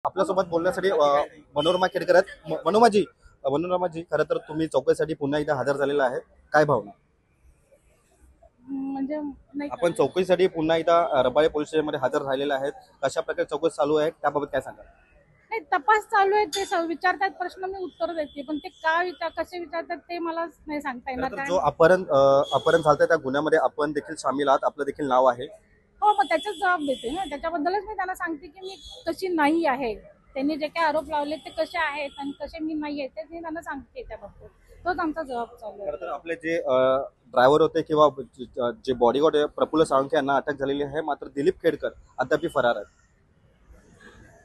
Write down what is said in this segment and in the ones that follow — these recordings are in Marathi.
आपल्यासोबत बोलण्यासाठी मनोरमा खेडकर आहेत। मनोरमाजी खरं तर तुम्ही चौकशीसाठी पुन्हा एकदा हजर झालेला आहे, काय भावना? म्हणजे नाही आपण चौकशीसाठी पुन्हा एकदा रबाळे पोलीस स्टेशनमध्ये हजर झालेले आहेत, कशा प्रकारे चौकशी चालू आहे त्याबाबत काय सांगा? नाही, तपास चालू आहे, ते विचारतात प्रश्न, मी उत्तर देते, पण ते कसे विचारतात ते मला नाही सांगता येणार. जो अपहरण झालं त्या गुन्ह्यामध्ये आपण देखील सामील आहात, आपलं देखील नाव आहे। हो, मग त्याचाच जबाब देते ना, त्याच्याबद्दलच मी त्यांना सांगते की मी कशी नाही आहे, त्यांनी जे काही आरोप लावले ते कसे आहेत आणि कसे मी नाही आहे ते मी त्यांना सांगते, त्याबद्दल तोच आमचा जबाब चालू आहे। खरं तर आपले जे ड्रायव्हर होते किंवा जे बॉडीगार्ड प्रफुल्ल साळुंखे यांना अटक झालेली आहे, मात्र दिलीप खेडकर अद्याप फरार आहेत।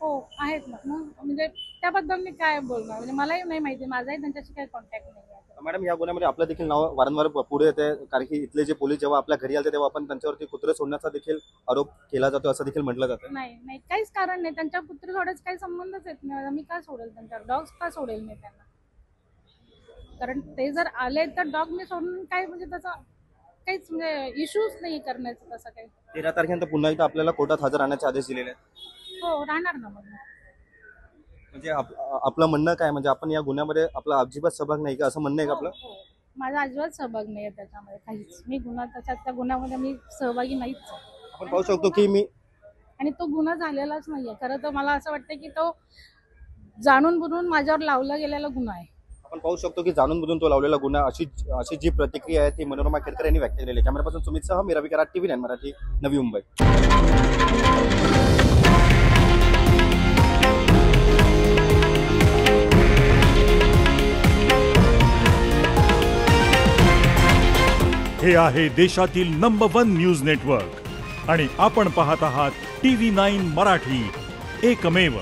हो आहेत ना, म्हणजे त्याबद्दल मी काय बोलणार, म्हणजे मलाही नाही माहिती, माझाही त्यांच्याशी काही कॉन्टॅक्ट नाही आहे। मॅडम, या गुन्ह्यामध्ये आपलं देखील नाव वारंवार पुढे येते, कारण की इथले जे पोलीस जेव्हा आपल्या घरी आले तेव्हा आपण त्यांच्यावरती कुत्रे सोडण्याचा देखील आरोप केला जातो, असं देखील म्हटलं जातं। नाही, काहीच कारण नाही, त्यांच्या कुत्रे सोडायचं काही संबंधच येत नाही, मी का सोडेल त्यांच्या डॉग्स का सोडेल मी त्यांना, कारण ते जर आले तर डॉग मी सोडून काय, म्हणजे त्याचा काहीच म्हणजे इश्यूच नाही करण्याचं तसं काही। 13 तारखेनंतर पुन्हा एकदा आपल्याला कोर्टात हजर राहण्याचे आदेश दिलेले आहेत। हो, राहणार ना मग। म्हणजे आपलं म्हणणं काय, म्हणजे आपण या गुन्ह्यामध्ये आपला अजिबात सहभाग नाही का, असं म्हणणं आहे का आपलं? हो, माझा अजिबात सहभाग नाही आहे त्याच्यामध्ये, काहीच, मी त्या गुन्ह्यामध्ये मी सहभागी नाहीच। आपण पाहू शकतो की आणि तो गुन्हा झालेलाच नाहीये, खरं तर मला असं वाटतं की तो जाणून बुजून माझ्यावर लावला गेलेला गुन्हा आहे। आपण पाहू शकतो की जाणून बुजून तो लावलेला गुन्हा, अशी जी प्रतिक्रिया आहे ती मनोरमा खेडकर यांनी व्यक्त केलेली आहे। कॅमेरापासून सुमितसह मी रवी कराड, TV9 मराठी, नवी मुंबई। हे आहे देशातील नंबर 1 न्यूज नेटवर्क आणि आपण पाहत आहात TV9 मराठी, एकमेव।